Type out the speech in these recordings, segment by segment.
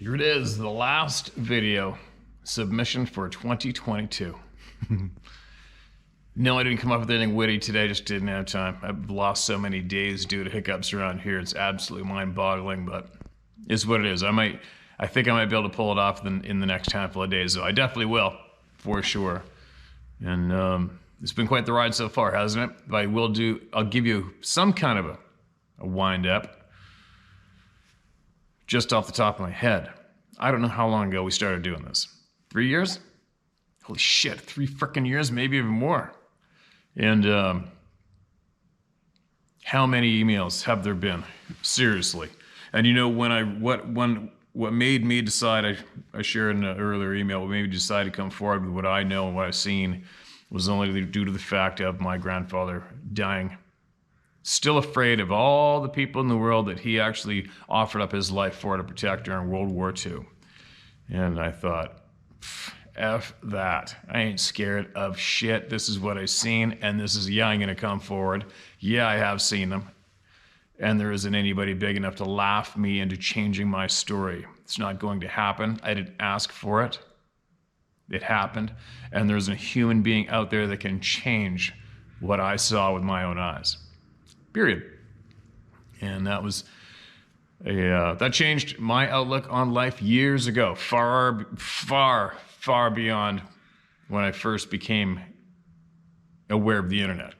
Here it is, the last video submission for 2022. No, I didn't come up with anything witty today, just didn't have time. I've lost so many days due to hiccups around here. It's absolutely mind-boggling, but it's what it is. I think I might be able to pull it off in the next handful of days, so I definitely will, for sure. And it's been quite the ride so far, hasn't it? But I'll give you some kind of a wind-up. Just off the top of my head, I don't know how long ago we started doing this. 3 years? Holy shit, 3 frickin' years, maybe even more. And how many emails have there been? Seriously. And you know, what made me decide, I shared in an earlier email, what made me decide to come forward with what I know and what I've seen was only due to the fact of my grandfather dying. Still afraid of all the people in the world that he actually offered up his life for to protect during World War II. And I thought, F that. I ain't scared of shit. This is what I've seen, and this is, yeah, I'm gonna come forward. Yeah, I have seen them. And there isn't anybody big enough to laugh me into changing my story. It's not going to happen. I didn't ask for it. It happened, and there's a human being out there that can change what I saw with my own eyes. Period. And that was that changed my outlook on life years ago, far, far, far beyond when I first became aware of the internet.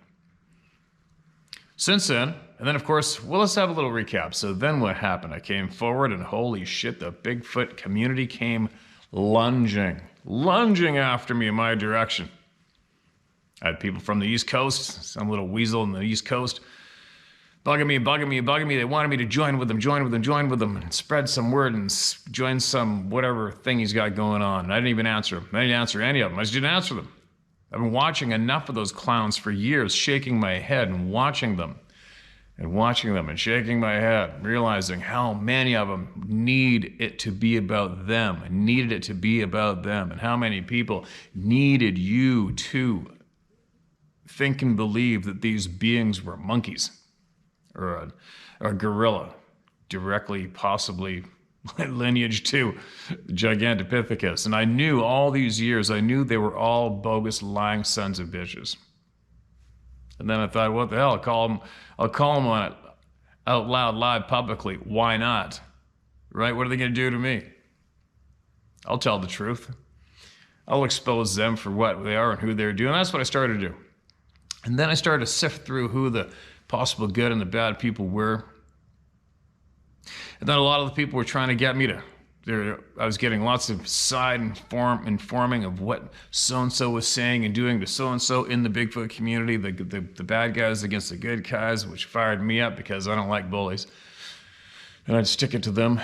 Since then, and then of course, well, let's have a little recap. So then what happened? I came forward and holy shit, the Bigfoot community came lunging after me in my direction. I had people from the East Coast, some little weasel in the East Coast, bugging me. They wanted me to join with them, and spread some word and join some whatever thing he's got going on. And I didn't even answer him. I didn't answer any of them. I just didn't answer them. I've been watching enough of those clowns for years, shaking my head and watching them and shaking my head, realizing how many of them need it to be about them, and how many people needed you to think and believe that these beings were monkeys or a gorilla, directly, possibly lineage to Gigantopithecus. And I knew all these years, I knew they were all bogus, lying sons of bitches. And then I thought, what the hell? I'll call them on it out loud, live, publicly. Why not? Right? What are they going to do to me? I'll tell the truth. I'll expose them for what they are and who they're doing. That's what I started to do. And then I started to sift through who the possible good and the bad people were. And then a lot of the people were trying to get me to, I was getting lots of side informing of what so-and-so was saying and doing to so-and-so in the Bigfoot community, the bad guys against the good guys, which fired me up because I don't like bullies. And I'd stick it to them.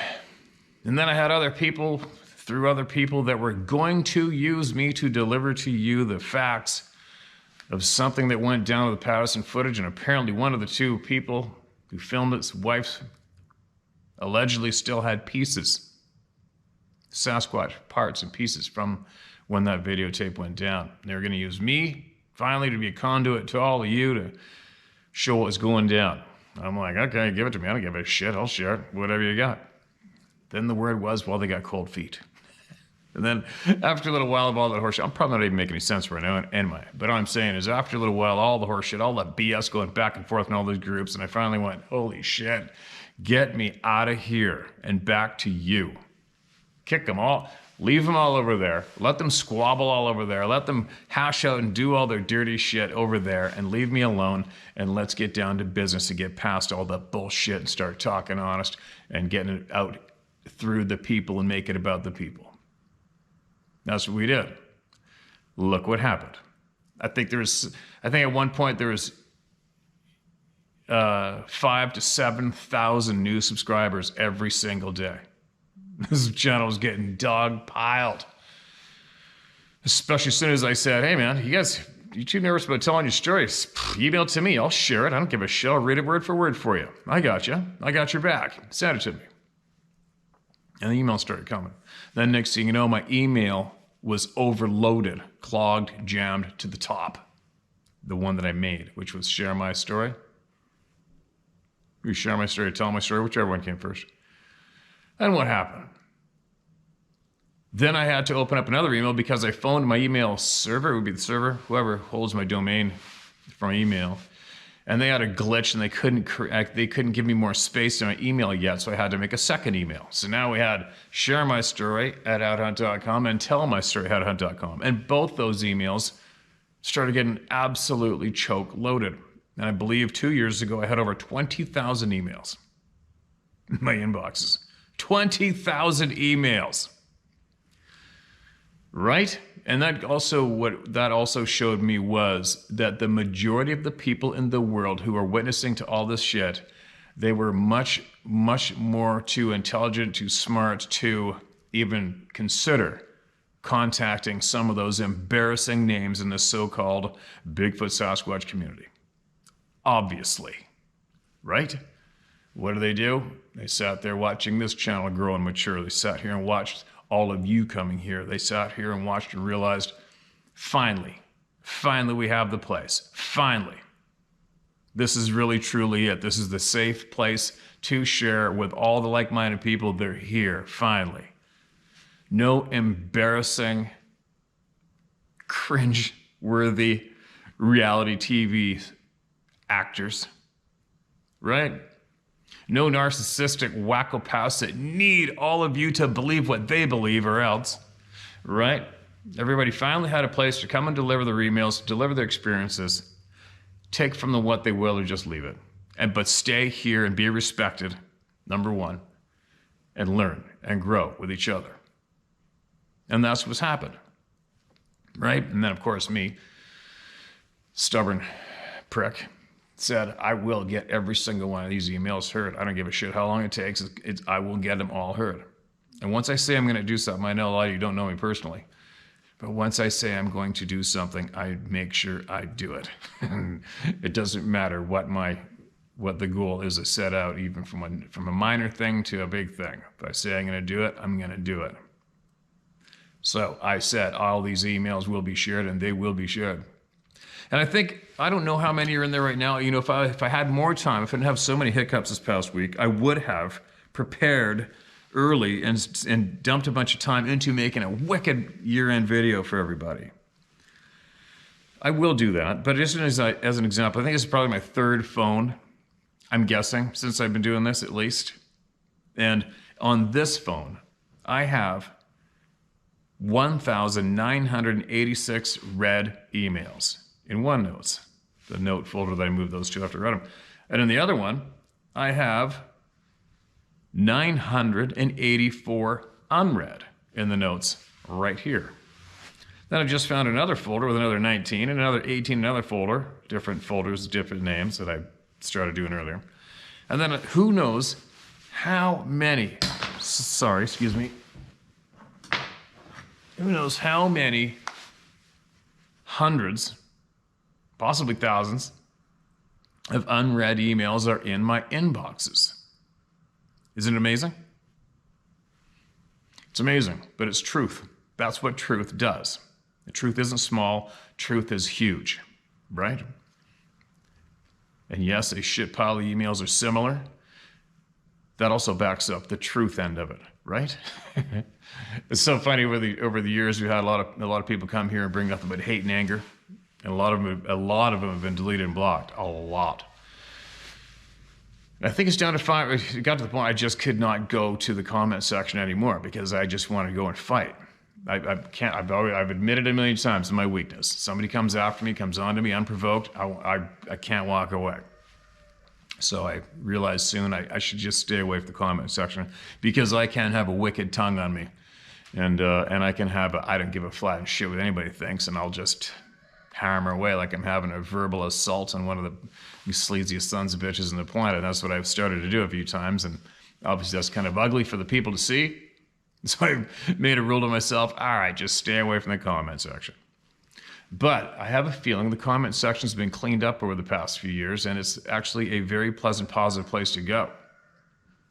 And then I had other people that were going to use me to deliver to you the facts of something that went down with the Patterson footage. And apparently one of the two people who filmed his wife's allegedly still had pieces, Sasquatch parts and pieces from when that videotape went down. They were going to use me finally to be a conduit to all of you to show what was going down. I'm like, okay, give it to me. I don't give a shit. I'll share it, whatever you got. Then the word was, well, they got cold feet. And then after a little while of all that horseshit, I'm probably not even making any sense right now anyway, but all I'm saying is after a little while, all the horseshit, all the BS going back and forth in all those groups, and I finally went, holy shit, get me out of here and back to you. Kick them all, leave them all over there, let them squabble all over there, let them hash out and do all their dirty shit over there, and leave me alone, and let's get down to business and get past all the bullshit and start talking honest and getting it out through the people and make it about the people. That's what we did. Look what happened. I think at one point there was 5,000 to 7,000 new subscribers every single day. This channel was getting dog-piled. Especially as soon as I said, hey man, you too nervous about telling your stories? Email it to me, I'll share it. I don't give a shit, I'll read it word for word for you. I got you. I got your back. Send it to me. And the email started coming. Then next thing you know, my email was overloaded, clogged, jammed to the top. The one that I made, which was share my story. You share my story, tell my story, whichever one came first. And what happened? Then I had to open up another email because I phoned my email server, it would be the server, whoever holds my domain for my email. And they had a glitch and they couldn't give me more space in my email yet, so I had to make a second email. So now we had share my story at outhunt.com and tell my story at outhunt.com. And both those emails started getting absolutely choke loaded. And I believe 2 years ago, I had over 20,000 emails in my inboxes. 20,000 emails. Right? And what that also showed me was that the majority of the people in the world who are witnessing to all this shit, they were much, much more too intelligent, too smart to even consider contacting some of those embarrassing names in the so-called Bigfoot Sasquatch community. Obviously. Right? What do? They sat there watching this channel grow and mature. They sat here and watched all of you coming here. They sat here and watched and realized, finally we have the place. Finally. This is really truly it. This is the safe place to share with all the like-minded people. They're here, finally. No embarrassing cringe-worthy reality TV actors, right? No narcissistic wacko-pass that need all of you to believe what they believe or else, right? Everybody finally had a place to come and deliver their emails, deliver their experiences, take from them what they will or just leave it. But stay here and be respected, number one, and learn and grow with each other. And that's what's happened, right? And then, of course, me, stubborn prick, said, I will get every single one of these emails heard. I don't give a shit how long it takes. I will get them all heard. And once I say I'm going to do something, I know a lot of you don't know me personally, but once I say I'm going to do something, I make sure I do it. It doesn't matter what the goal is to set out, even from a minor thing to a big thing. If I say I'm going to do it, I'm going to do it. So I said all these emails will be shared, and they will be shared. And I don't know how many are in there right now. You know, if I had more time, if I didn't have so many hiccups this past week, I would have prepared early and dumped a bunch of time into making a wicked year-end video for everybody. I will do that, but just as an example, I think this is probably my third phone, I'm guessing, since I've been doing this at least. And on this phone, I have 1,986 read emails in OneNotes, the note folder that I moved those to after I read them. And in the other one, I have 984 unread in the notes right here. Then I just found another folder with another 19, and another 18, another folder, different folders, different names that I started doing earlier. And then who knows how many, who knows how many hundreds, possibly thousands, of unread emails are in my inboxes. Isn't it amazing? It's amazing, but it's truth. That's what truth does. The truth isn't small, truth is huge, right? And yes, a shit pile of emails are similar. That also backs up the truth end of it, right? It's so funny over the years we've had a lot of people come here and bring nothing but hate and anger, and a lot of them have been deleted and blocked. A lot. And I think it's down to 5. It got to the point I just could not go to the comment section anymore because I just want to go and fight. I can't. I've admitted a million times to my weakness. Somebody comes after me, comes on to me unprovoked. I can't walk away. So I realized soon I should just stay away from the comment section because I can have a wicked tongue on me, and I can have I don't give a flying shit what anybody thinks, and I'll just hammer away like I'm having a verbal assault on one of the sleaziest sons of bitches on the planet. That's what I've started to do a few times, and obviously that's kind of ugly for the people to see. So I made a rule to myself, all right, just stay away from the comment section. But I have a feeling the comment section's been cleaned up over the past few years, and it's actually a very pleasant, positive place to go,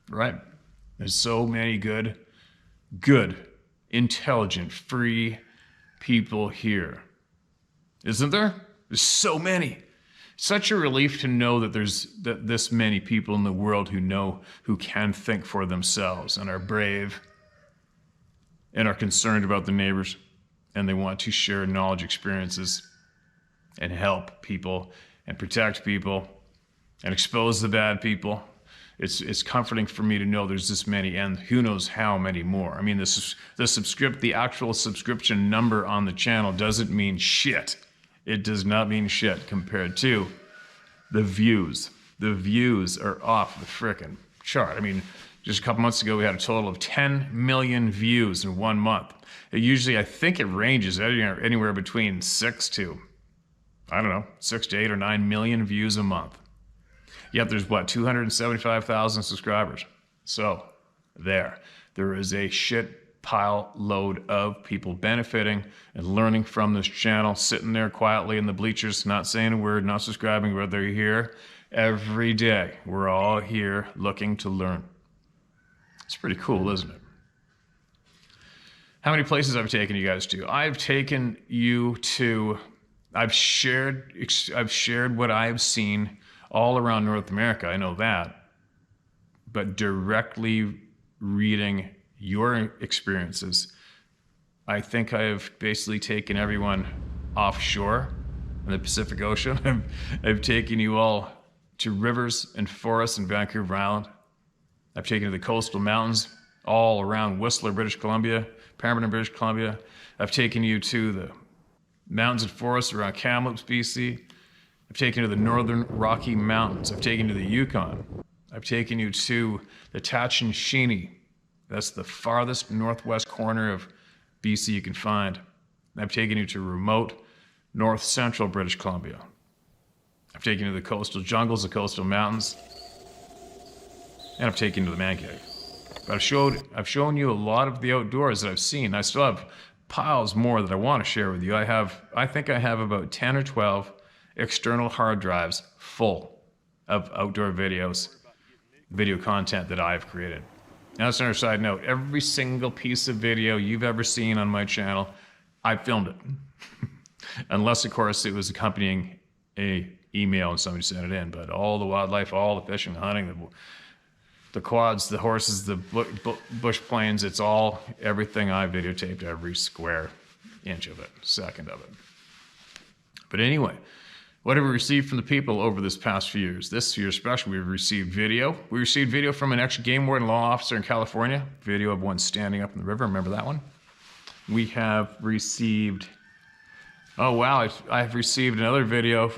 right? There's so many good, intelligent, free people here. Isn't there? There's so many. Such a relief to know that there's this many people in the world who can think for themselves and are brave and are concerned about the neighbors, and they want to share knowledge, experiences, and help people and protect people and expose the bad people. It's comforting for me to know there's this many, and who knows how many more. I mean, the actual subscription number on the channel doesn't mean shit. It does not mean shit compared to the views. The views are off the frickin' chart. I mean, just a couple months ago, we had a total of 10 million views in 1 month. I think it ranges anywhere between 6 to 8 or 9 million views a month. Yet there's 275,000 subscribers. So there is a shit pile load of people benefiting and learning from this channel, sitting there quietly in the bleachers, not saying a word, not subscribing, but they're here every day. We're all here looking to learn. It's pretty cool, isn't it? How many places I've taken you guys to? I've taken you to, I've shared what I've seen all around North America, I know that, but directly reading your experiences, I think I have basically taken everyone offshore in the Pacific Ocean. I've taken you all to rivers and forests in Vancouver Island. I've taken you to the coastal mountains all around Whistler, British Columbia, Pemberton, British Columbia. I've taken you to the mountains and forests around Kamloops, BC. I've taken you to the northern Rocky Mountains. I've taken you to the Yukon. I've taken you to the Tatshenshini. That's the farthest northwest corner of BC you can find. I've taken you to remote north central British Columbia. I've taken you to the coastal jungles, the coastal mountains, and I've taken you to the man cave. But I've shown you a lot of the outdoors that I've seen. I still have piles more that I want to share with you. I think I have about 10 or 12 external hard drives full of outdoor videos, video content that I've created. Now, that's another side note. Every single piece of video you've ever seen on my channel, I filmed it. Unless, of course, it was accompanying a email and somebody sent it in. But all the wildlife, all the fishing, the hunting, the quads, the horses, the bush planes, it's all everything I videotaped, every square inch of it, second of it. But anyway, what have we received from the people over this past few years? This year especially, we've received video. We received video from an ex-game warden law officer in California, video of one standing up in the river. Remember that one? We have received, oh wow, I've received another video.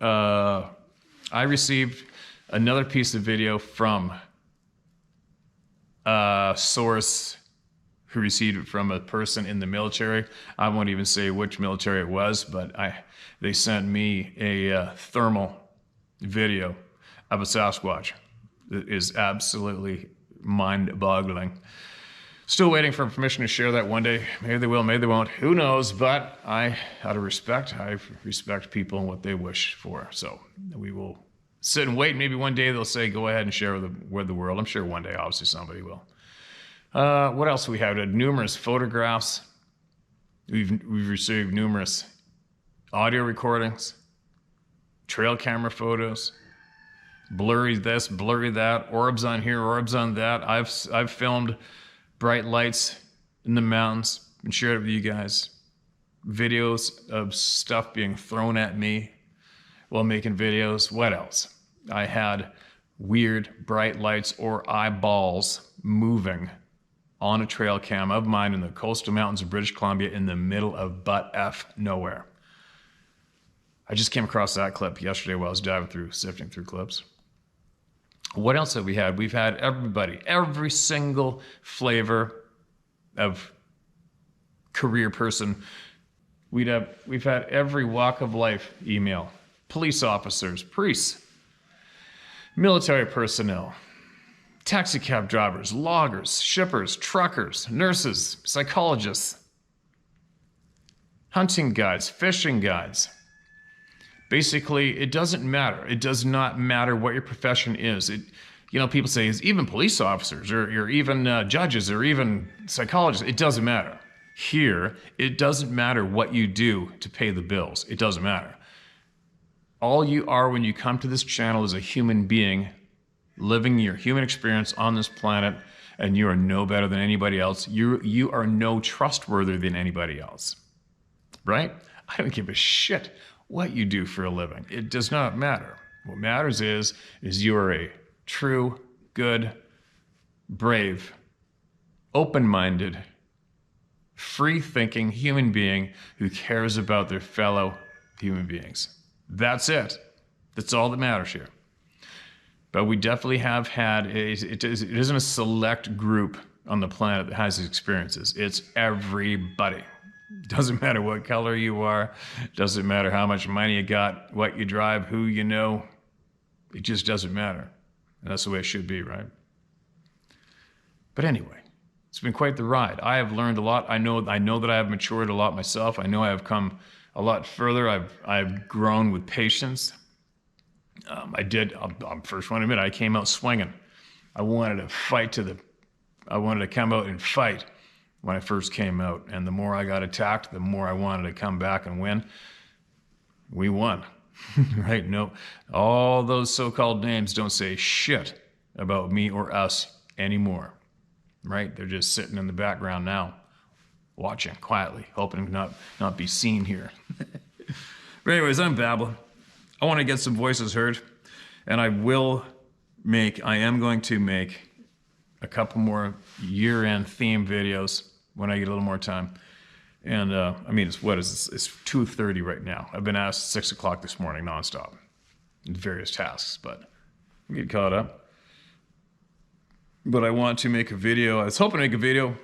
I received another piece of video from a source who received it from a person in the military. I won't even say which military it was, but they sent me a thermal video of a Sasquatch. It is absolutely mind-boggling. Still waiting for permission to share that one day. Maybe they will, maybe they won't. Who knows? But out of respect, I respect people and what they wish for. So we will sit and wait. Maybe one day they'll say, go ahead and share with the world. I'm sure one day, obviously, somebody will. What else do we have? We had numerous photographs. We've received numerous audio recordings, trail camera photos, blurry this, blurry that, orbs on here, orbs on that. I've filmed bright lights in the mountains and shared it with you guys. Videos of stuff being thrown at me while making videos. What else? I had weird bright lights or eyeballs moving on a trail cam of mine in the coastal mountains of British Columbia in the middle of butt-F nowhere. I just came across that clip yesterday while I was sifting through clips. What else have we had? We've had every single flavor of career person. We've had every walk of life email. Police officers, priests, military personnel, taxi cab drivers, loggers, shippers, truckers, nurses, psychologists, hunting guides, fishing guides. Basically, it doesn't matter. It does not matter what your profession is. People say it's even police officers or even judges or even psychologists. It doesn't matter. Here, it doesn't matter what you do to pay the bills. It doesn't matter. All you are when you come to this channel is a human being living your human experience on this planet, and you are no better than anybody else. You are no trustworthy than anybody else, right? I don't give a shit what you do for a living. It does not matter. What matters is you are a true, good, brave, open-minded, free-thinking human being who cares about their fellow human beings. That's it. That's all that matters here. But we definitely have had, it isn't a select group on the planet that has these experiences. It's everybody. Doesn't matter what color you are. Doesn't matter how much money you got, what you drive, who you know. It just doesn't matter. And that's the way it should be, right? But anyway, it's been quite the ride. I have learned a lot. I know that I have matured a lot myself. I know I have come a lot further. I've grown with patience. I'm first one to admit, I came out swinging. I wanted to come out and fight when I first came out. And the more I got attacked, the more I wanted to come back and win. We won, right? No, all those so-called names don't say shit about me or us anymore, right? They're just sitting in the background now, watching quietly, hoping to not be seen here. But anyways, I'm babbling. I want to get some voices heard, and I am going to make a couple more year-end theme videos when I get a little more time. And I mean, it's 2:30 right now. I've been asked 6 o'clock this morning nonstop in various tasks, but I get caught up. But I want to make a video. I was hoping to make a video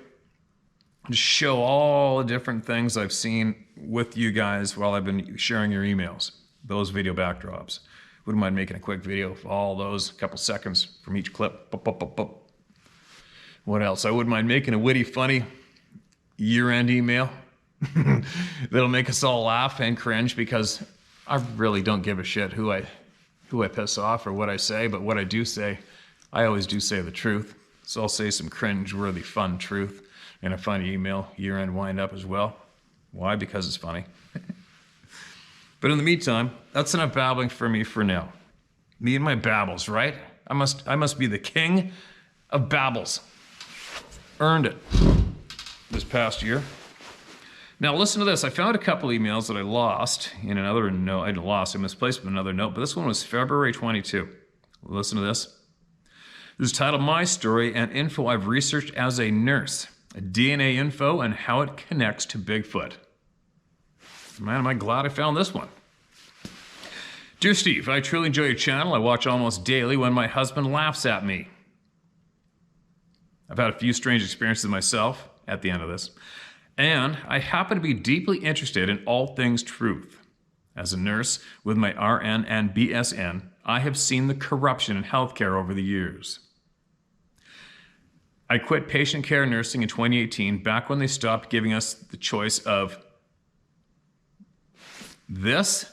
to show all the different things I've seen with you guys while I've been sharing your emails, those video backdrops. Wouldn't mind making a quick video of all those, a couple seconds from each clip. What else? I wouldn't mind making a witty, funny year-end email that'll make us all laugh and cringe, because I really don't give a shit who I piss off or what I say, but what I do say, I always do say the truth. So I'll say some cringe-worthy, fun truth in a funny email, year-end wind-up as well. Why? Because it's funny. But in the meantime, that's enough babbling for me for now. Me and my babbles, right? I must be the king of babbles. Earned it this past year. Now listen to this. I found a couple emails that I lost in another note. I misplaced them in another note, but this one was February 22. Listen to this. This is titled My Story and Info I've Researched as a Nurse. DNA info and how it connects to Bigfoot. Man, am I glad I found this one. Dear Steve, I truly enjoy your channel. I watch almost daily when my husband laughs at me. I've had a few strange experiences myself at the end of this, and I happen to be deeply interested in all things truth. As a nurse with my RN and BSN, I have seen the corruption in healthcare over the years. I quit patient care nursing in 2018, back when they stopped giving us the choice of this.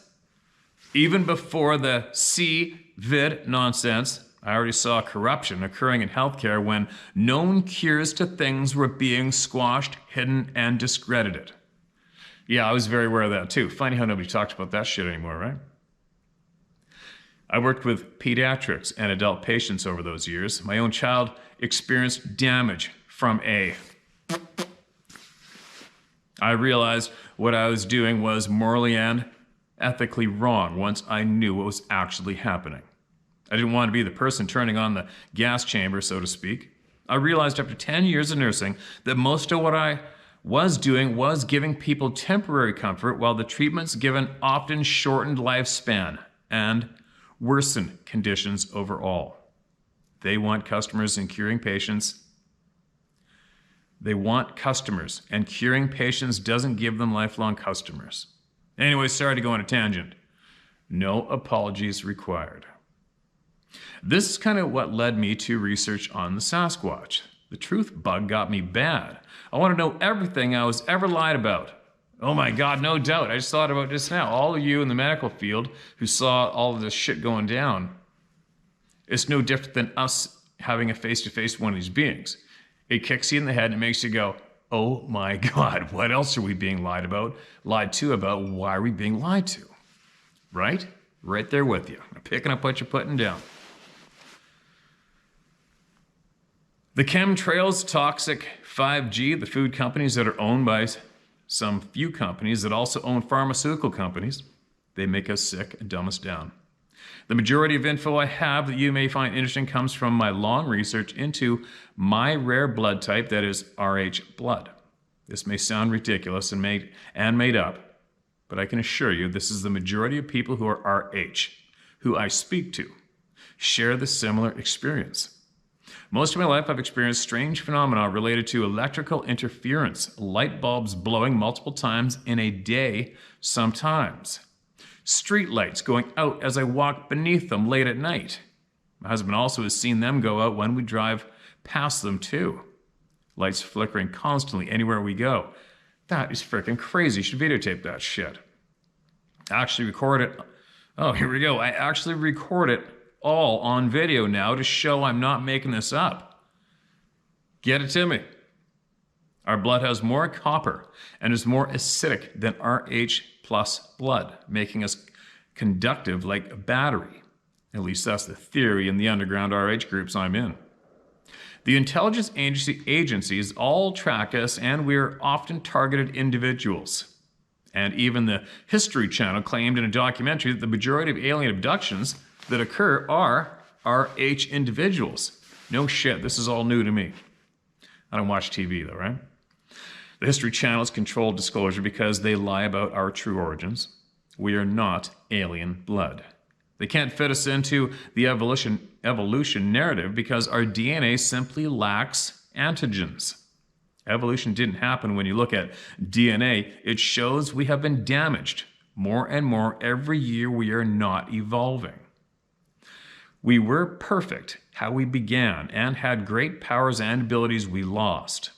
Even before the C-vid nonsense, I already saw corruption occurring in healthcare when known cures to things were being squashed, hidden, and discredited. Yeah, I was very aware of that too. Funny how nobody talks about that shit anymore, right? I worked with pediatrics and adult patients over those years. My own child experienced damage from I realized what I was doing was morally and ethically wrong once I knew what was actually happening. I didn't want to be the person turning on the gas chamber, so to speak. I realized after 10 years of nursing that most of what I was doing was giving people temporary comfort, while the treatments given often shortened lifespan and worsened conditions overall. They want customers and curing patients. They want customers, and curing patients doesn't give them lifelong customers. Anyway, sorry to go on a tangent. No apologies required. This is kind of what led me to research on the Sasquatch. The truth bug got me bad. I want to know everything I was ever lied about. Oh my God, no doubt. I just thought about this now. All of you in the medical field who saw all of this shit going down, it's no different than us having a face-to-face with one of these beings. It kicks you in the head and it makes you go, oh my God, what else are we being lied to about? Why are we being lied to? Right? Right there with you. I'm picking up what you're putting down. The chemtrails, toxic 5G, the food companies that are owned by some few companies that also own pharmaceutical companies, they make us sick and dumb us down. The majority of info I have that you may find interesting comes from my long research into my rare blood type, that is Rh blood. This may sound ridiculous and made up, but I can assure you this is the majority of people who are Rh, who I speak to, share the similar experience. Most of my life I've experienced strange phenomena related to electrical interference, light bulbs blowing multiple times in a day sometimes. Street lights going out as I walk beneath them late at night. My husband also has seen them go out when we drive past them too. Lights flickering constantly anywhere we go. That is freaking crazy. You should videotape that shit. Actually record it. Oh, here we go. I actually record it all on video now to show I'm not making this up. Get it to me. Our blood has more copper and is more acidic than Rh plus blood, making us conductive like a battery. At least that's the theory in the underground Rh groups I'm in. The intelligence agencies all track us, and we're often targeted individuals. And even the History Channel claimed in a documentary that the majority of alien abductions that occur are RH individuals. No shit, this is all new to me. I don't watch TV though, right? The History Channel is controlled disclosure because they lie about our true origins. We are not alien blood. They can't fit us into the evolution narrative because our DNA simply lacks antigens. Evolution didn't happen. When you look at DNA, it shows we have been damaged more and more every year. We are not evolving. We were perfect how we began and had great powers and abilities we lost.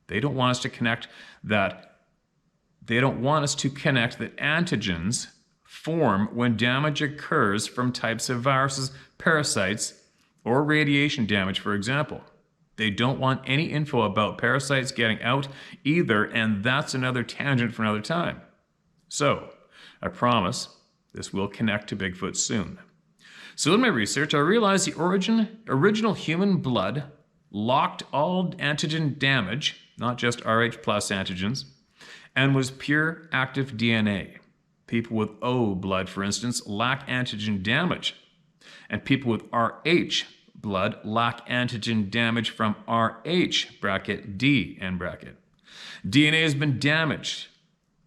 They don't want us to connect that. They don't want us to connect that antigens form when damage occurs from types of viruses, parasites, or radiation damage, for example. They don't want any info about parasites getting out either, and that's another tangent for another time. So, I promise this will connect to Bigfoot soon. So in my research, I realized the original human blood locked all antigen damage, not just Rh plus antigens, and was pure active DNA. People with O blood, for instance, lack antigen damage, and people with Rh blood lack antigen damage from Rh bracket D end bracket. DNA has been damaged.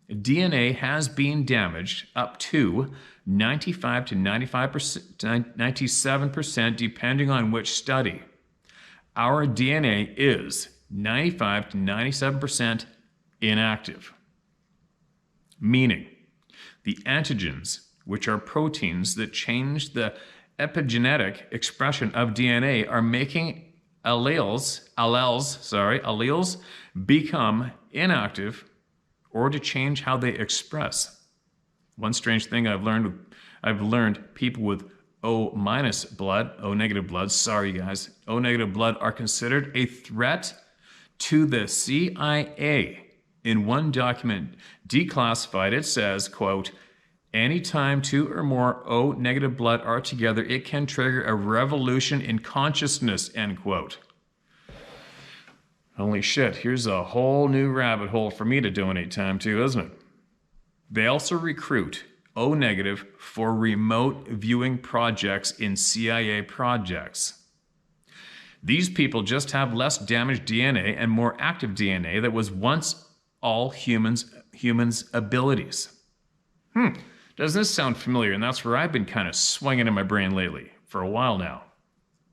DNA has been damaged up to 95 to 97% depending on which study. Our DNA is 95 to 97% inactive, meaning the antigens, which are proteins that change the epigenetic expression of DNA, are making alleles become inactive or to change how they express. One strange thing I've learned people with O minus blood, O negative blood, sorry guys, O negative blood are considered a threat to the CIA. In one document declassified, it says, quote, anytime two or more O negative blood are together, it can trigger a revolution in consciousness, end quote. Holy shit, here's a whole new rabbit hole for me to donate time to, isn't it? They also recruit O negative for remote viewing projects in CIA projects. These people just have less damaged DNA and more active DNA that was once all humans' abilities. Doesn't this sound familiar? And that's where I've been kind of swinging in my brain lately for a while now.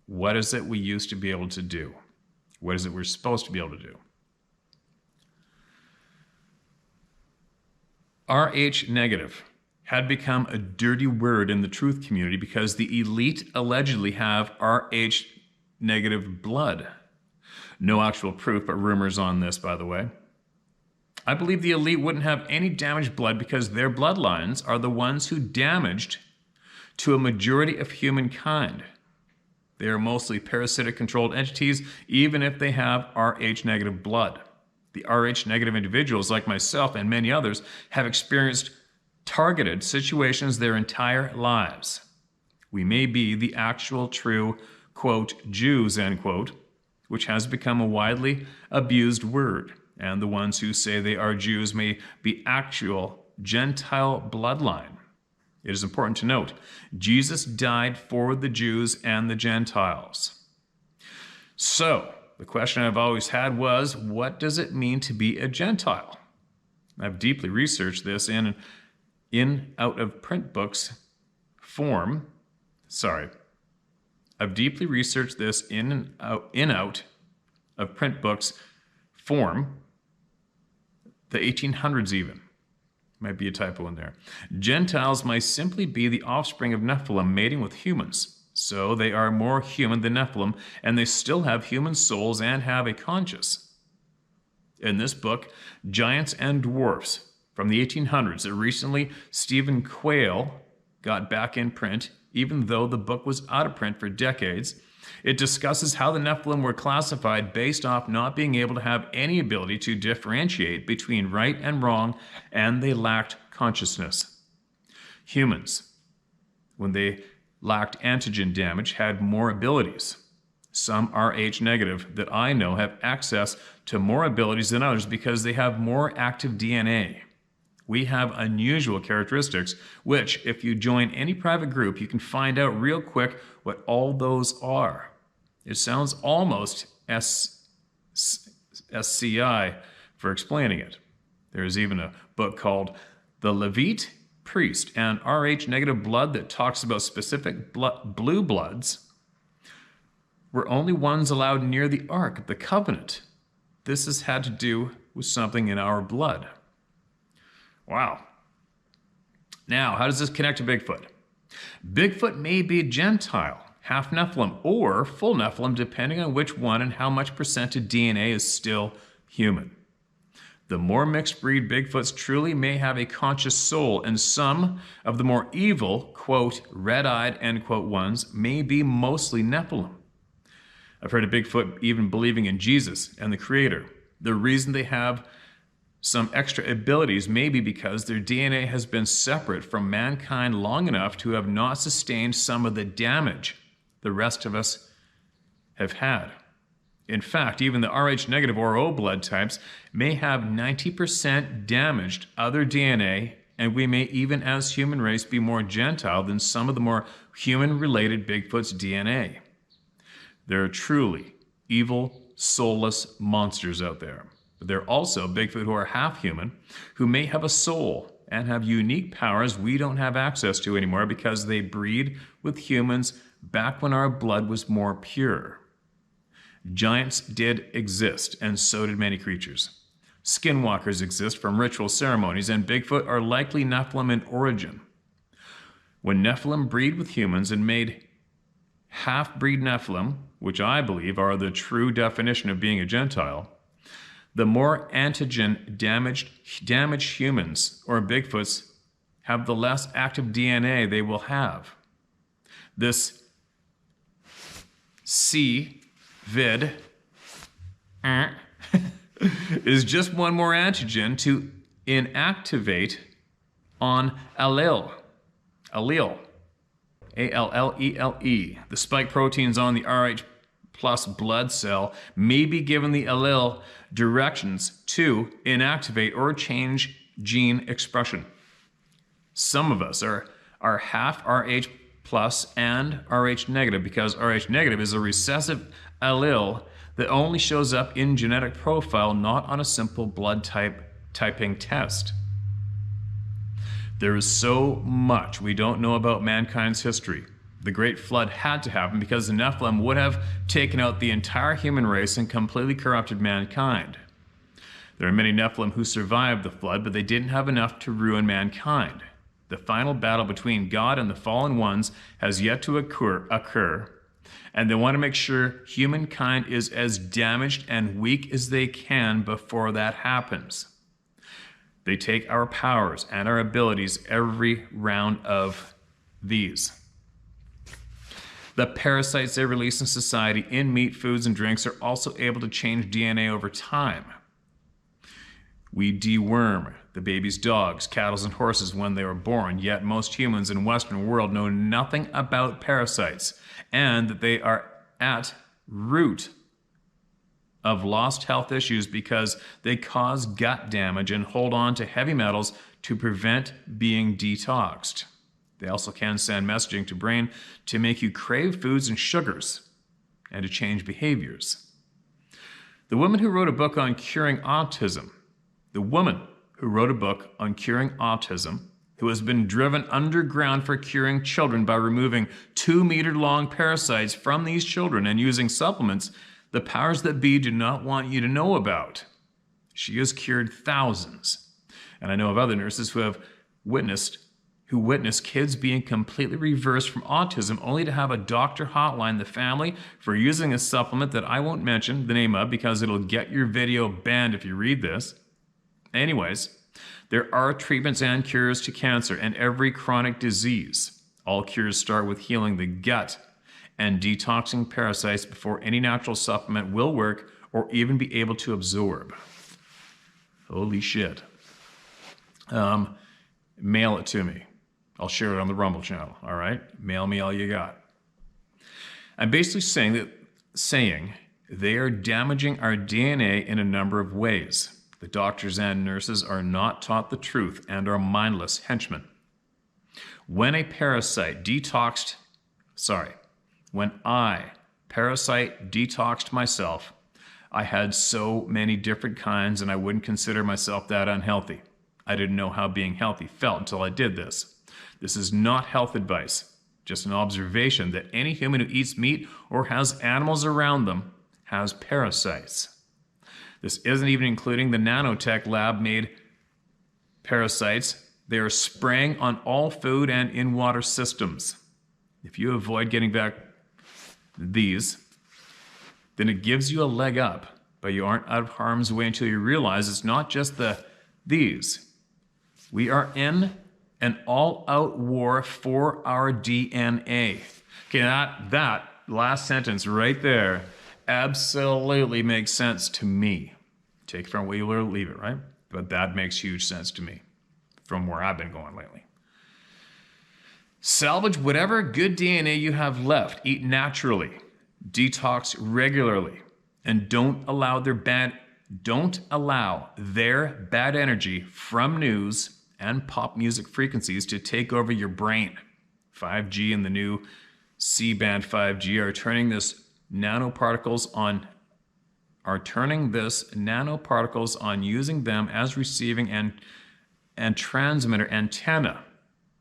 What is it we used to be able to do? What is it we're supposed to be able to do? Rh negative had become a dirty word in the truth community because the elite allegedly have Rh negative blood. No actual proof, but rumors on this, by the way. I believe the elite wouldn't have any damaged blood because their bloodlines are the ones who damaged to a majority of humankind. They are mostly parasitic-controlled entities, even if they have Rh negative blood. The Rh negative individuals, like myself and many others, have experienced targeted situations their entire lives. We may be the actual true, quote, Jews, end quote, which has become a widely abused word. And the ones who say they are Jews may be actual Gentile bloodline. It is important to note, Jesus died for the Jews and the Gentiles. So, the question I've always had was, what does it mean to be a Gentile? I've deeply researched this in out of print books form. I've deeply researched this in out of print books form, the 1800s even. Might be a typo in there. Gentiles might simply be the offspring of Nephilim mating with humans. So they are more human than Nephilim, and they still have human souls and have a conscience. In this book, Giants and Dwarfs, from the 1800s, that recently Stephen Quayle got back in print, even though the book was out of print for decades, it discusses how the Nephilim were classified based off not being able to have any ability to differentiate between right and wrong, and they lacked consciousness. Humans, when they lacked antigen damage, had more abilities. Some Rh negative that I know have access to more abilities than others because they have more active DNA. We have unusual characteristics, which, if you join any private group, you can find out real quick what all those are. It sounds almost SCI for explaining it. There is even a book called The Levite Priest and Rh negative blood that talks about specific blue bloods were only ones allowed near the Ark of the Covenant. This has had to do with something in our blood. Wow. Now, how does this connect to Bigfoot? Bigfoot may be a Gentile, half Nephilim, or full Nephilim, depending on which one and how much percent of DNA is still human. The more mixed breed Bigfoots truly may have a conscious soul, and some of the more evil, quote, red-eyed, end quote, ones may be mostly Nephilim. I've heard of Bigfoot even believing in Jesus and the Creator. The reason they have some extra abilities may be because their DNA has been separate from mankind long enough to have not sustained some of the damage the rest of us have had. In fact, even the Rh negative or O blood types may have 90% damaged other DNA, and we may even as human race be more Gentile than some of the more human-related Bigfoot's DNA. There are truly evil, soulless monsters out there. But there are also Bigfoot who are half human, who may have a soul and have unique powers we don't have access to anymore because they breed with humans back when our blood was more pure. Giants did exist, and so did many creatures. Skinwalkers exist from ritual ceremonies, and Bigfoot are likely Nephilim in origin. When Nephilim breed with humans and made half-breed Nephilim, which I believe are the true definition of being a Gentile, the more antigen damaged humans or Bigfoots have, the less active DNA they will have. This C-vid is just one more antigen to inactivate on allele. A-L-L-E-L-E. The spike proteins on the Rh plus blood cell may be given the allele directions to inactivate or change gene expression. Some of us are half Rh plus and Rh negative because Rh negative is a recessive allele that only shows up in genetic profile, not on a simple blood typing test. There is so much we don't know about mankind's history. The Great Flood had to happen because the Nephilim would have taken out the entire human race and completely corrupted mankind. There are many Nephilim who survived the flood, but they didn't have enough to ruin mankind. The final battle between God and the fallen ones has yet to occur, and they want to make sure humankind is as damaged and weak as they can before that happens. They take our powers and our abilities every round of these. The parasites they release in society in meat, foods, and drinks are also able to change DNA over time. We deworm the baby's dogs, cattle, and horses when they were born, yet most humans in the Western world know nothing about parasites and that they are at root of lost health issues because they cause gut damage and hold on to heavy metals to prevent being detoxed. They also can send messaging to brain to make you crave foods and sugars and to change behaviors. The woman who wrote a book on curing autism, who has been driven underground for curing children by removing 2-meter-long parasites from these children and using supplements the powers that be do not want you to know about. She has cured thousands. And I know of other nurses who witnessed kids being completely reversed from autism only to have a doctor hotline the family for using a supplement that I won't mention the name of because it'll get your video banned if you read this. Anyways, there are treatments and cures to cancer and every chronic disease. All cures start with healing the gut and detoxing parasites before any natural supplement will work or even be able to absorb. Holy shit. Mail it to me. I'll share it on the Rumble channel, all right? Mail me all you got. I'm basically saying they are damaging our DNA in a number of ways. The doctors and nurses are not taught the truth and are mindless henchmen. When I parasite detoxed myself, I had so many different kinds and I wouldn't consider myself that unhealthy. I didn't know how being healthy felt until I did this. This is not health advice, just an observation that any human who eats meat or has animals around them has parasites. This isn't even including the nanotech lab-made parasites. They are spraying on all food and in-water systems. If you avoid getting back these, then it gives you a leg up, but you aren't out of harm's way until you realize it's not just these. We are in an all-out war for our DNA. Okay, that last sentence right there absolutely makes sense to me. Take it from where you leave it, right? But that makes huge sense to me from where I've been going lately. Salvage whatever good DNA you have left. Eat naturally. Detox regularly. And don't allow their bad energy from news and pop music frequencies to take over your brain. 5G and the new C-band 5G are turning this nanoparticles on using them as receiving and transmitter antenna.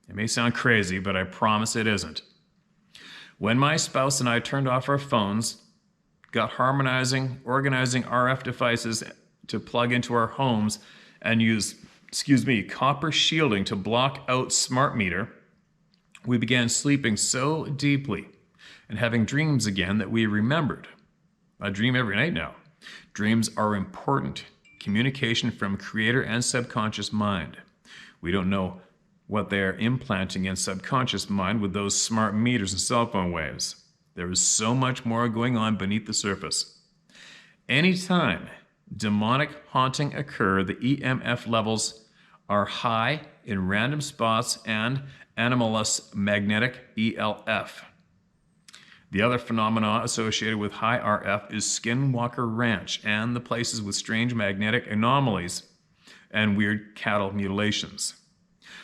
It may sound crazy, but I promise it isn't. When my spouse and I turned off our phones, got organizing RF devices to plug into our homes and use, copper shielding to block out smart meter, we began sleeping so deeply and having dreams again that we remembered. I dream every night now. Dreams are important. Communication from creator and subconscious mind. We don't know what they are implanting in subconscious mind with those smart meters and cell phone waves. There is so much more going on beneath the surface. Anytime demonic haunting occur, the EMF levels are high in random spots and anomalous magnetic ELF. The other phenomena associated with high RF is Skinwalker Ranch and the places with strange magnetic anomalies and weird cattle mutilations.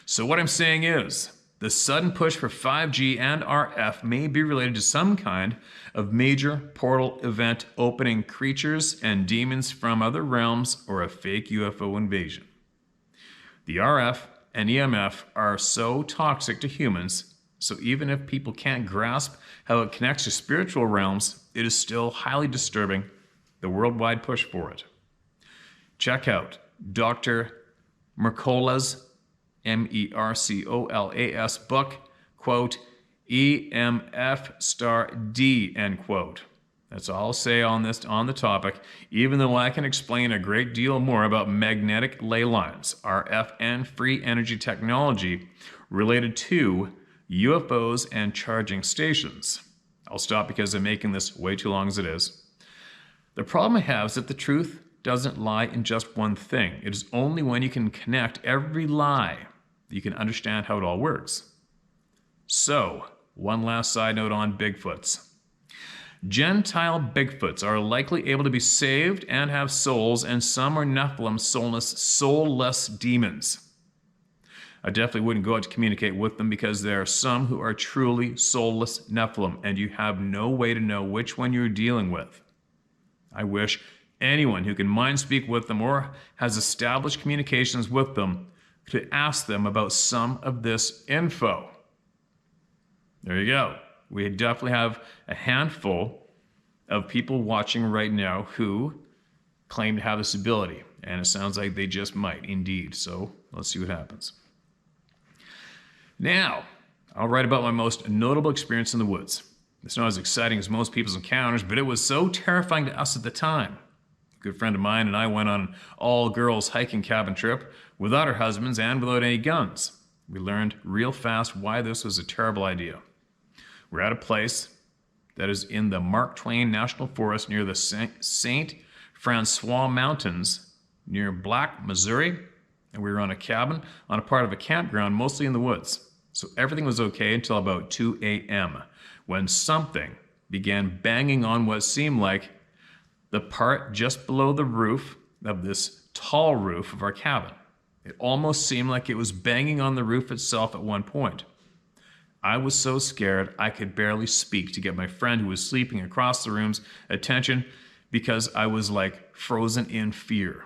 So what I'm saying is, the sudden push for 5G and RF may be related to some kind of major portal event opening creatures and demons from other realms or a fake UFO invasion. The RF and EMF are so toxic to humans, so even if people can't grasp how it connects to spiritual realms, it is still highly disturbing, the worldwide push for it. Check out Dr. Mercola's MERCOLAS book, quote, EMF star D, end quote. That's all I'll say on the topic, even though I can explain a great deal more about magnetic ley lines, RF and free energy technology related to UFOs and charging stations. I'll stop because I'm making this way too long as it is. The problem I have is that the truth doesn't lie in just one thing. It is only when you can connect every lie that you can understand how it all works. So, one last side note on Bigfoots. Gentile Bigfoots are likely able to be saved and have souls, and some are Nephilim soulless demons. I definitely wouldn't go out to communicate with them because there are some who are truly soulless Nephilim, and you have no way to know which one you're dealing with. I wish anyone who can mind speak with them or has established communications with them could ask them about some of this info. There you go. We definitely have a handful of people watching right now who claim to have this ability, and it sounds like they just might indeed. So let's see what happens. Now, I'll write about my most notable experience in the woods. It's not as exciting as most people's encounters, but it was so terrifying to us at the time. A good friend of mine and I went on an all-girls hiking cabin trip without our husbands and without any guns. We learned real fast why this was a terrible idea. We're at a place that is in the Mark Twain National Forest near the St. Francois Mountains near Black, Missouri, and we were on a cabin on a part of a campground mostly in the woods. So everything was okay until about 2 a.m. when something began banging on what seemed like the part just below the roof of this tall roof of our cabin. It almost seemed like it was banging on the roof itself at one point. I was so scared I could barely speak to get my friend who was sleeping across the room's attention because I was like frozen in fear.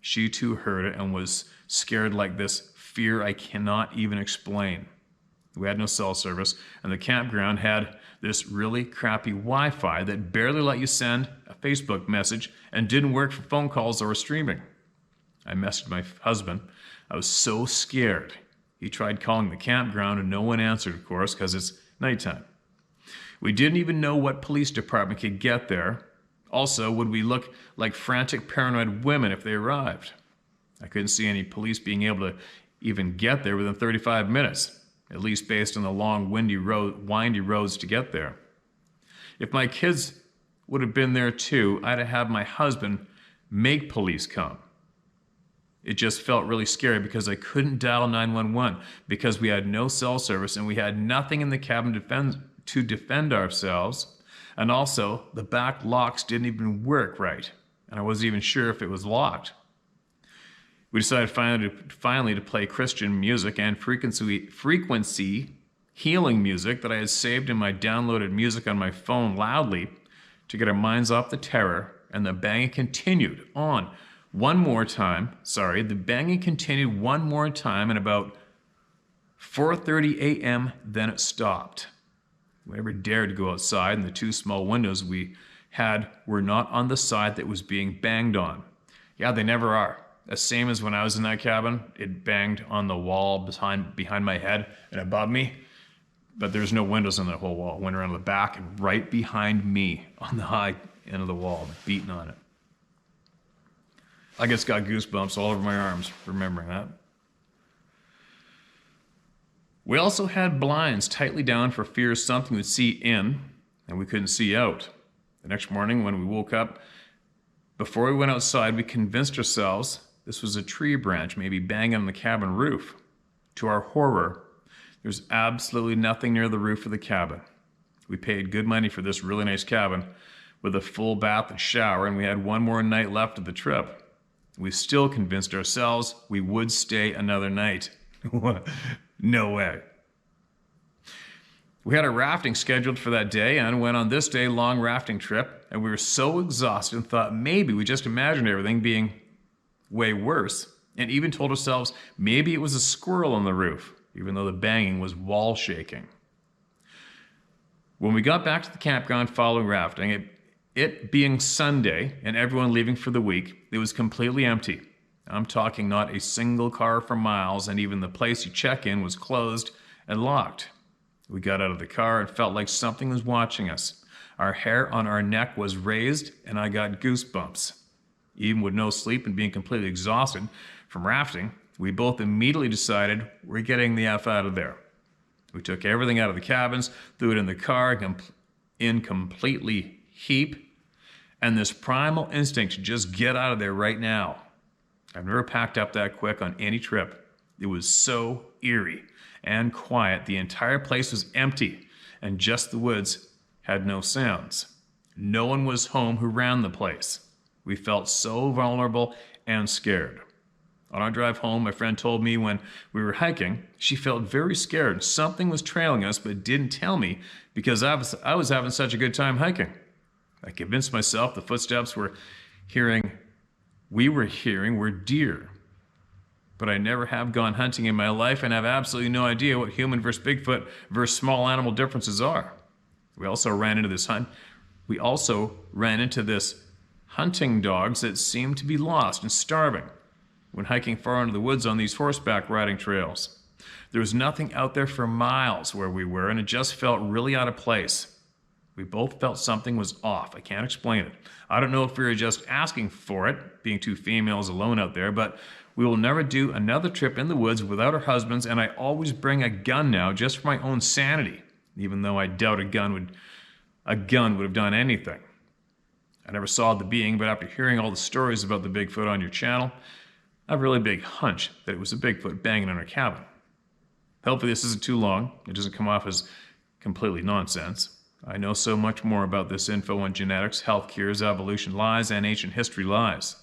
She too heard it and was scared like this fear I cannot even explain. We had no cell service, and the campground had this really crappy Wi-Fi that barely let you send a Facebook message and didn't work for phone calls or streaming. I messaged my husband. I was so scared. He tried calling the campground and no one answered, of course, because it's nighttime. We didn't even know what police department could get there. Also, would we look like frantic, paranoid women if they arrived? I couldn't see any police being able to even get there within 35 minutes, at least based on the long, windy roads to get there. If my kids would have been there too, I'd have had my husband make police come. It just felt really scary because I couldn't dial 911 because we had no cell service and we had nothing in the cabin to defend ourselves. And also, the back locks didn't even work right, and I wasn't even sure if it was locked. We decided finally to play Christian music and frequency healing music that I had saved in my downloaded music on my phone loudly to get our minds off the terror, and the banging continued on one more time. The banging continued one more time at about 4:30 a.m., then it stopped. We never dared to go outside, and the two small windows we had were not on the side that was being banged on. Yeah, they never are. The same as when I was in that cabin, it banged on the wall behind my head and above me, but there's no windows on that whole wall. It went around the back and right behind me on the high end of the wall, beating on it. I just got goosebumps all over my arms remembering that. We also had blinds tightly down for fear something would see in and we couldn't see out. The next morning when we woke up, before we went outside, we convinced ourselves this was a tree branch maybe banging on the cabin roof. To our horror, there was absolutely nothing near the roof of the cabin. We paid good money for this really nice cabin with a full bath and shower, and we had one more night left of the trip. We still convinced ourselves we would stay another night. No way. We had a rafting scheduled for that day and went on this day-long rafting trip, and we were so exhausted and thought maybe we just imagined everything being way worse, and even told ourselves maybe it was a squirrel on the roof, even though the banging was wall shaking. When we got back to the campground following rafting, it being Sunday and everyone leaving for the week, it was completely empty. I'm talking not a single car for miles, and even the place you check in was closed and locked. We got out of the car and felt like something was watching us. Our hair on our neck was raised, and I got goosebumps. Even with no sleep and being completely exhausted from rafting, we both immediately decided we're getting the F out of there. We took everything out of the cabins, threw it in the car in completely heap, and this primal instinct to just get out of there right now. I've never packed up that quick on any trip. It was so eerie and quiet. The entire place was empty, and just the woods had no sounds. No one was home who ran the place. We felt so vulnerable and scared. On our drive home, my friend told me when we were hiking, she felt very scared. Something was trailing us, but didn't tell me because I was having such a good time hiking. I convinced myself the footsteps we were hearing were deer. But I never have gone hunting in my life and have absolutely no idea what human versus Bigfoot versus small animal differences are. We also ran into this hunting dogs that seemed to be lost and starving when hiking far into the woods on these horseback riding trails. There was nothing out there for miles where we were, and it just felt really out of place. We both felt something was off. I can't explain it. I don't know if we were just asking for it, being two females alone out there, but we will never do another trip in the woods without our husbands, and I always bring a gun now just for my own sanity, even though I doubt a gun would have done anything. I never saw the being, but after hearing all the stories about the Bigfoot on your channel, I have a really big hunch that it was a Bigfoot banging on our cabin. Hopefully this isn't too long. It doesn't come off as completely nonsense. I know so much more about this info on genetics, health cures, evolution lies, and ancient history lies.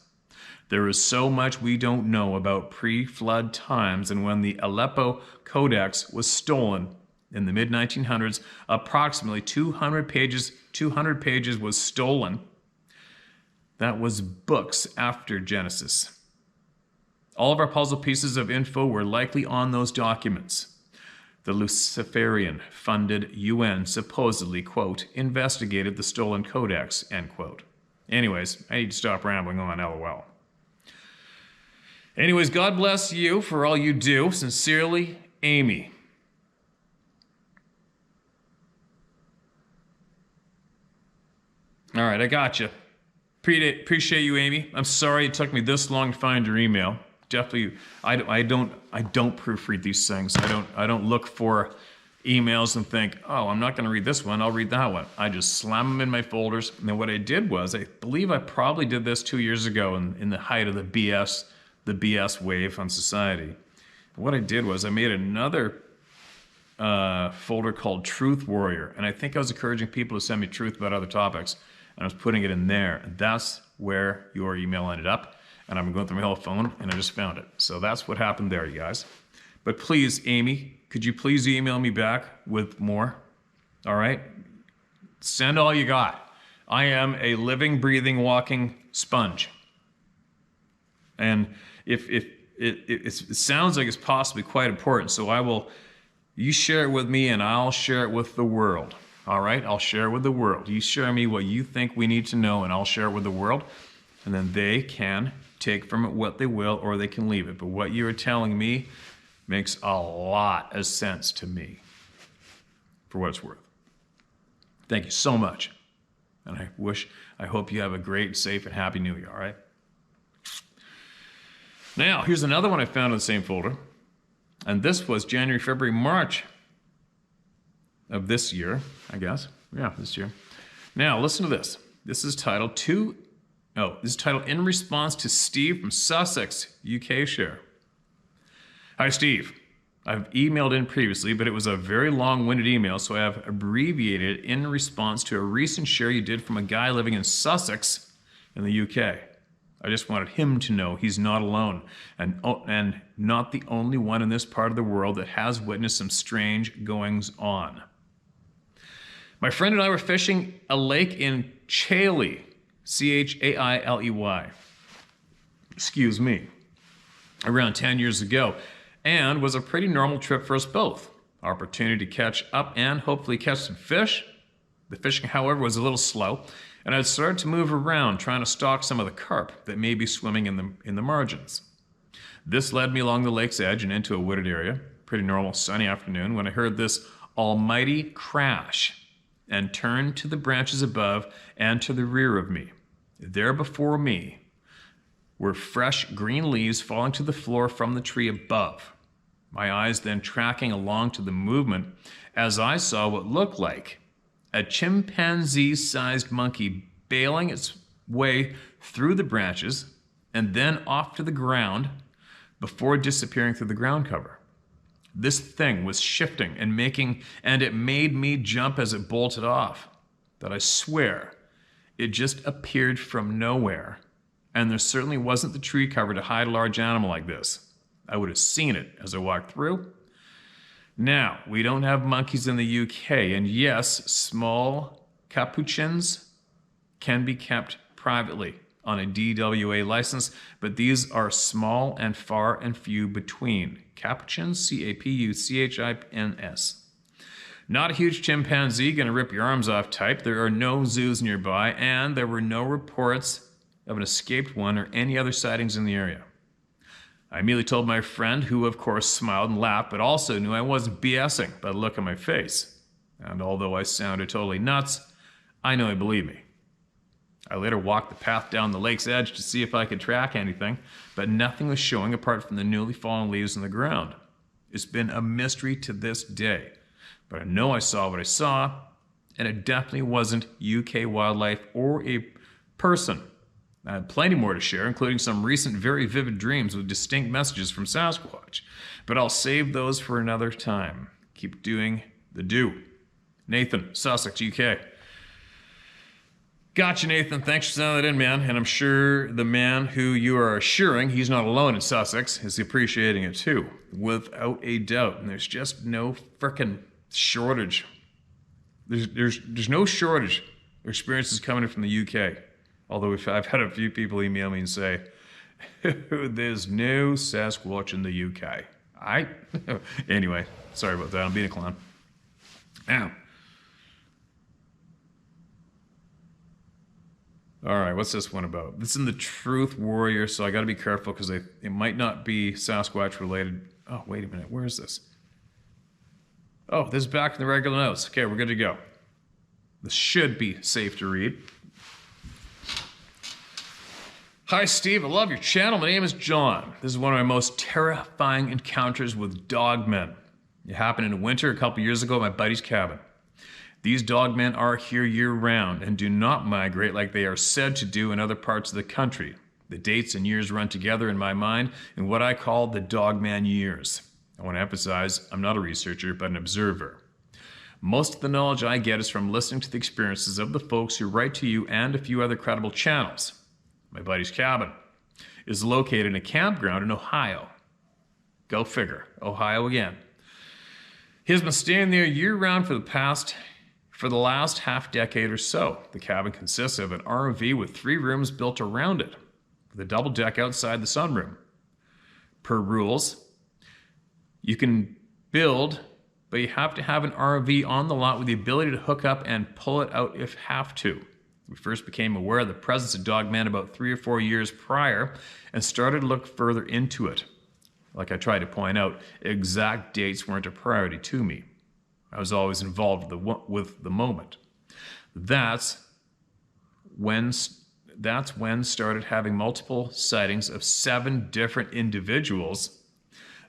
There is so much we don't know about pre-flood times, and when the Aleppo Codex was stolen in the mid-1900s, approximately 200 pages was stolen. That was books after Genesis. All of our puzzle pieces of info were likely on those documents. The Luciferian-funded UN supposedly, quote, investigated the stolen codex, end quote. Anyways, I need to stop rambling on, LOL. Anyways, God bless you for all you do. Sincerely, Amy. All right, I gotcha. Appreciate you, Amy. I'm sorry it took me this long to find your email. Definitely, I don't proofread these things. I don't look for emails and think, oh, I'm not going to read this one. I'll read that one. I just slam them in my folders. And then what I did was, I believe I probably did this 2 years ago in the height of the BS wave on society. What I did was I made another folder called Truth Warrior, and I think I was encouraging people to send me truth about other topics, and I was putting it in there, and that's where your email ended up. And I'm going through my whole phone, and I just found it. So that's what happened there, you guys. But please, Amy, could you please email me back with more? All right? Send all you got. I am a living, breathing, walking sponge. And if it sounds like it's possibly quite important, so you share it with me, and I'll share it with the world. All right? I'll share it with the world. You share me what you think we need to know, and I'll share it with the world. And then they can take from it what they will, or they can leave it. But what you are telling me makes a lot of sense to me, for what it's worth. Thank you so much. And I hope you have a great, safe, and happy New Year, all right? Now, here's another one I found in the same folder. And this was January, February, March of this year, I guess. Yeah, this year. Now, listen to this. This is titled In Response to Steve from Sussex, UK Share. Hi, Steve. I've emailed in previously, but it was a very long-winded email, so I have abbreviated it in response to a recent share you did from a guy living in Sussex in the UK. I just wanted him to know he's not alone, and not the only one in this part of the world that has witnessed some strange goings-on. My friend and I were fishing a lake in Chailey, Chailey, excuse me, around 10 years ago, and was a pretty normal trip for us both. Opportunity to catch up and hopefully catch some fish. The fishing, however, was a little slow, and I'd started to move around trying to stalk some of the carp that may be swimming in the margins. This led me along the lake's edge and into a wooded area. Pretty normal sunny afternoon when I heard this almighty crash and turned to the branches above and to the rear of me. There before me were fresh green leaves falling to the floor from the tree above. My eyes then tracking along to the movement as I saw what looked like a chimpanzee-sized monkey bailing its way through the branches and then off to the ground before disappearing through the ground cover. This thing was shifting and it made me jump as it bolted off. But I swear, it just appeared from nowhere. And there certainly wasn't the tree cover to hide a large animal like this. I would have seen it as I walked through. Now, we don't have monkeys in the UK, and yes, small capuchins can be kept privately on a DWA license, but these are small and far and few between. Capuchins, Capuchins. Not a huge chimpanzee gonna rip your arms off type. There are no zoos nearby, and there were no reports of an escaped one or any other sightings in the area. I immediately told my friend, who of course smiled and laughed, but also knew I wasn't BSing by the look on my face. And although I sounded totally nuts, I know he believed me. I later walked the path down the lake's edge to see if I could track anything, but nothing was showing apart from the newly fallen leaves on the ground. It's been a mystery to this day, but I know I saw what I saw, and it definitely wasn't UK wildlife or a person. I had plenty more to share, including some recent very vivid dreams with distinct messages from Sasquatch, but I'll save those for another time. Keep doing the do. Nathan, Sussex, UK. Gotcha, Nathan. Thanks for sending that in, man. And I'm sure the man who you are assuring he's not alone in Sussex is appreciating it too, without a doubt. And there's just no frickin' shortage. There's no shortage of experiences coming in from the UK. Although I've had a few people email me and say, there's no Sasquatch in the UK. Anyway, sorry about that. I'm being a clown. Now. All right, what's this one about? This is in the Truth Warrior, so I got to be careful because it might not be Sasquatch related. Oh, wait a minute. Where is this? Oh, this is back in the regular notes. Okay, we're good to go. This should be safe to read. Hi, Steve. I love your channel. My name is John. This is one of my most terrifying encounters with dogmen. It happened in the winter a couple years ago at my buddy's cabin. These dogmen are here year-round and do not migrate like they are said to do in other parts of the country. The dates and years run together in my mind in what I call the dogman years. I want to emphasize, I'm not a researcher, but an observer. Most of the knowledge I get is from listening to the experiences of the folks who write to you and a few other credible channels. My buddy's cabin is located in a campground in Ohio. Go figure, Ohio again. He has been staying there year-round for the last half-decade or so. The cabin consists of an RV with 3 rooms built around it, with a double deck outside the sunroom. Per rules, you can build, but you have to have an RV on the lot with the ability to hook up and pull it out if have to. We first became aware of the presence of dogman about 3 or 4 years prior and started to look further into it. Like I tried to point out, exact dates weren't a priority to me. I was always involved with the moment. That's when started having multiple sightings of 7 different individuals.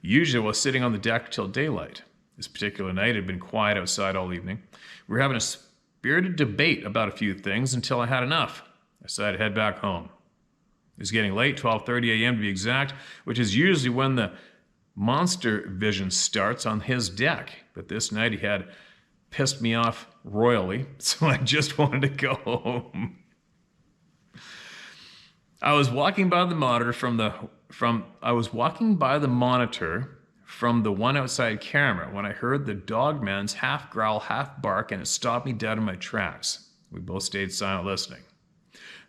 Usually I was sitting on the deck till daylight. This particular night it had been quiet outside all evening. We were having a spirited debate about a few things until I had enough. I decided to head back home. It was getting late, 12:30 a.m. to be exact, which is usually when the monster vision starts on his deck. But this night he had pissed me off royally, so I just wanted to go home. I was walking by the monitor from the one outside camera when I heard the dogman's half growl, half bark, and it stopped me dead in my tracks. We both stayed silent listening.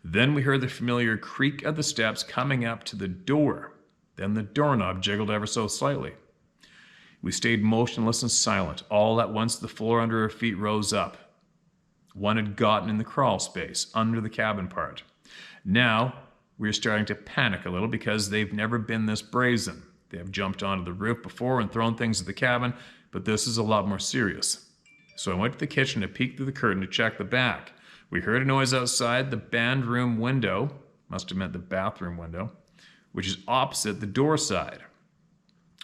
Then we heard the familiar creak of the steps coming up to the door. Then the doorknob jiggled ever so slightly. We stayed motionless and silent. All at once the floor under our feet rose up. One had gotten in the crawl space, under the cabin part. Now we were starting to panic a little because they've never been this brazen. They have jumped onto the roof before and thrown things at the cabin, but this is a lot more serious. So I went to the kitchen to peek through the curtain to check the back. We heard a noise outside the band room window, must have meant the bathroom window, which is opposite the door side.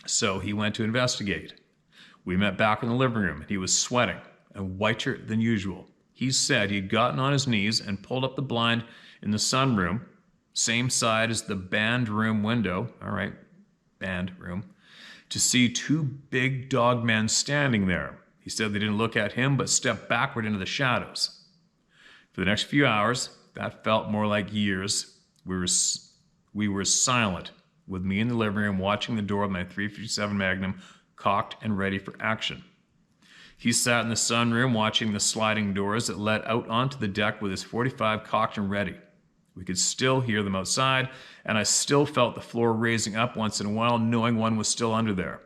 So he went to investigate. We met back in the living room, and he was sweating and whiter than usual. He said he'd gotten on his knees and pulled up the blind in the sunroom, same side as the band room window, all right, band room, to see 2 big dogmen standing there. He said they didn't look at him, but stepped backward into the shadows. For the next few hours, that felt more like years. We were silent, with me in the living room watching the door of my .357 Magnum cocked and ready for action. He sat in the sunroom watching the sliding doors that led out onto the deck with his .45 cocked and ready. We could still hear them outside, and I still felt the floor raising up once in a while, knowing one was still under there.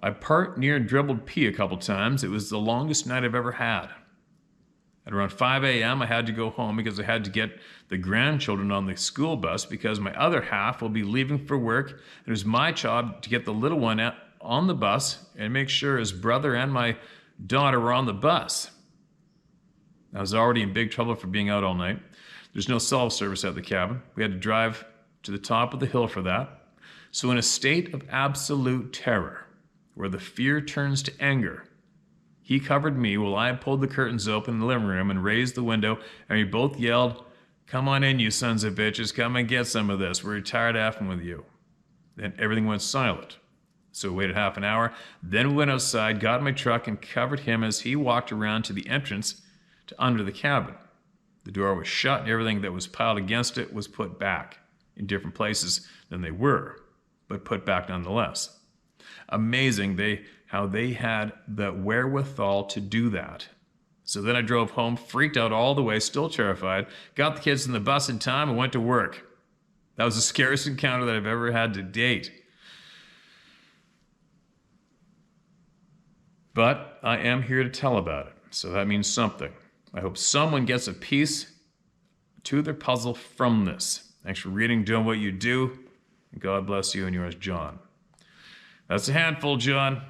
I part near dribbled pee a couple times. It was the longest night I've ever had. At around 5 a.m., I had to go home because I had to get the grandchildren on the school bus because my other half will be leaving for work, and it was my job to get the little one on the bus and make sure his brother and my daughter were on the bus. I was already in big trouble for being out all night. There's no cell service at the cabin. We had to drive to the top of the hill for that. So in a state of absolute terror, where the fear turns to anger, he covered me while I pulled the curtains open in the living room and raised the window, and we both yelled, "Come on in, you sons of bitches, come and get some of this. We're tired of effing with you." Then everything went silent. So we waited half an hour. Then we went outside, got in my truck, and covered him as he walked around to the entrance to under the cabin. The door was shut and everything that was piled against it was put back in different places than they were, but put back nonetheless. Amazing how they had the wherewithal to do that. So then I drove home, freaked out all the way, still terrified, got the kids in the bus in time and went to work. That was the scariest encounter that I've ever had to date. But I am here to tell about it, so that means something. I hope someone gets a piece to their puzzle from this. Thanks for reading, doing what you do. And God bless you and yours, John. That's a handful, John.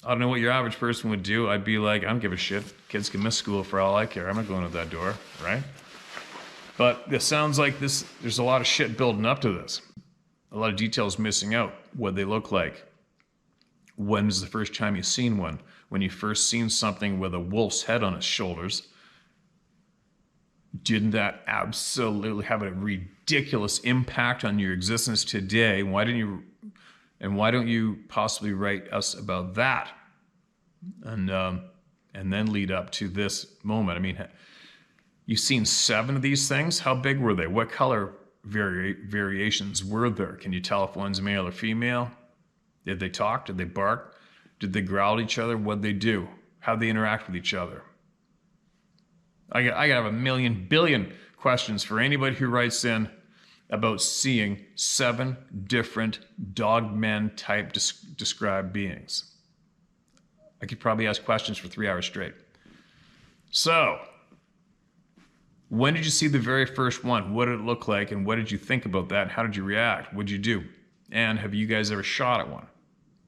I don't know what your average person would do. I'd be like, I don't give a shit. Kids can miss school for all I care. I'm not going to that door, right? But this sounds like there's a lot of shit building up to this. A lot of details missing out. What they look like. When is the first time you've seen one? When you first seen something with a wolf's head on its shoulders, didn't that absolutely have a ridiculous impact on your existence today? Why don't you possibly write us about that? And then lead up to this moment. I mean, you've seen 7 of these things. How big were they? What color variations were there? Can you tell if one's male or female? Did they talk? Did they bark? Did they growl at each other? What'd they do? How'd they interact with each other? I have a million billion questions for anybody who writes in about seeing 7 different dogman type described beings. I could probably ask questions for 3 hours straight. So, when did you see the very first one? What did it look like? And what did you think about that? How did you react? What did you do? And have you guys ever shot at one?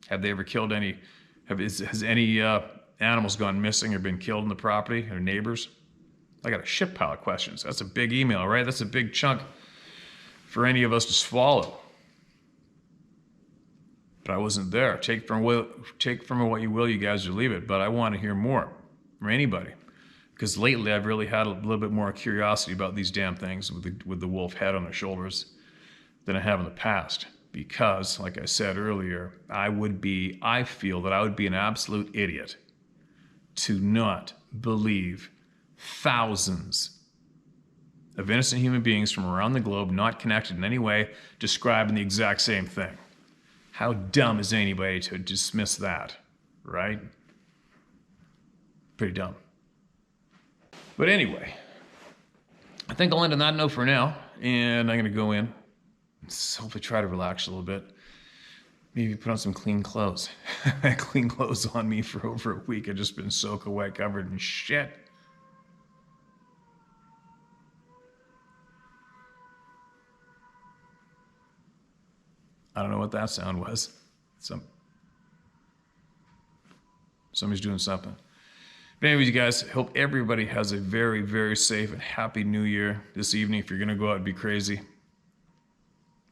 Have they ever killed any? Has any animals gone missing or been killed in the property or neighbors? I got a shit pile of questions. That's a big email, right? That's a big chunk for any of us to swallow. But I wasn't there. Take from it what you will, you guys, or leave it. But I want to hear more from anybody. Because lately I've really had a little bit more curiosity about these damn things with the wolf head on their shoulders than I have in the past. Because, like I said earlier, I feel that I would be an absolute idiot to not believe thousands of innocent human beings from around the globe, not connected in any way, describing the exact same thing. How dumb is anybody to dismiss that, right? Pretty dumb. But anyway, I think I'll end on that note for now, and I'm going to go in. Hopefully try to relax a little bit. Maybe put on some clean clothes. I had clean clothes on me for over a week. I've just been soaking wet, covered in shit. I don't know what that sound was. Somebody's doing something. But anyways, you guys, hope everybody has a very, very safe and happy New Year this evening. If you're going to go out and be crazy.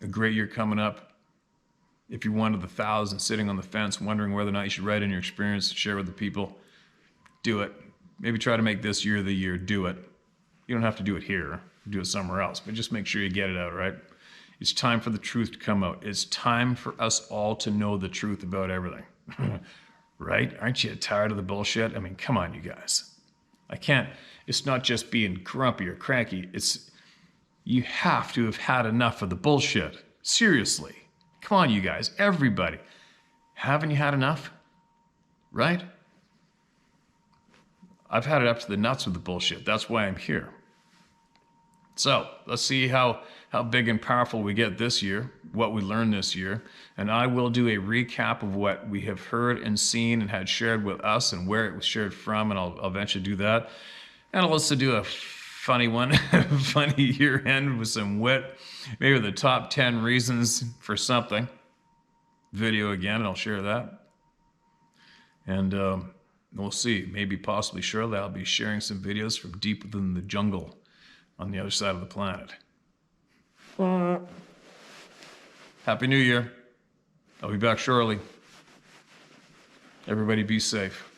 A great year coming up. If you're one of the thousands sitting on the fence wondering whether or not you should write in your experience, share with the people, do it. Maybe try to make this year the year. Do it. You don't have to do it here. Do it somewhere else. But just make sure you get it out, right? It's time for the truth to come out. It's time for us all to know the truth about everything. Right? Aren't you tired of the bullshit? I mean, come on, you guys. It's not just being grumpy or cranky. You have to have had enough of the bullshit. Seriously. Come on, you guys. Everybody. Haven't you had enough? Right? I've had it up to the nuts with the bullshit. That's why I'm here. So, let's see how big and powerful we get this year, what we learned this year, and I will do a recap of what we have heard and seen and had shared with us and where it was shared from, and I'll eventually do that. And I'll also do a funny one, funny year end with some wit, maybe the top 10 reasons for something. Video again, and I'll share that. And we'll see, maybe possibly shortly I'll be sharing some videos from deep within the jungle on the other side of the planet. Happy New Year. I'll be back shortly. Everybody be safe.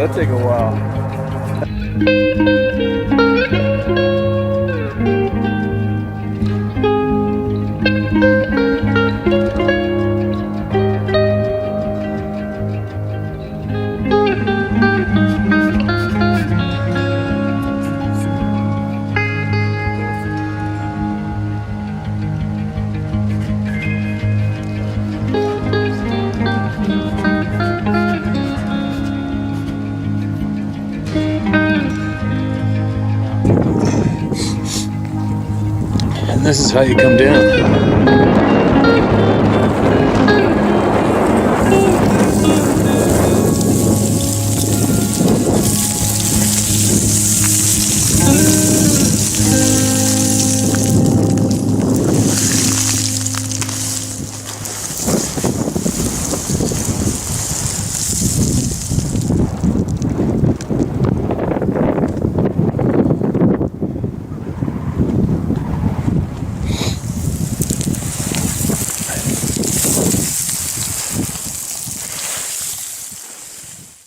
That'd take a while. And this is how you come down.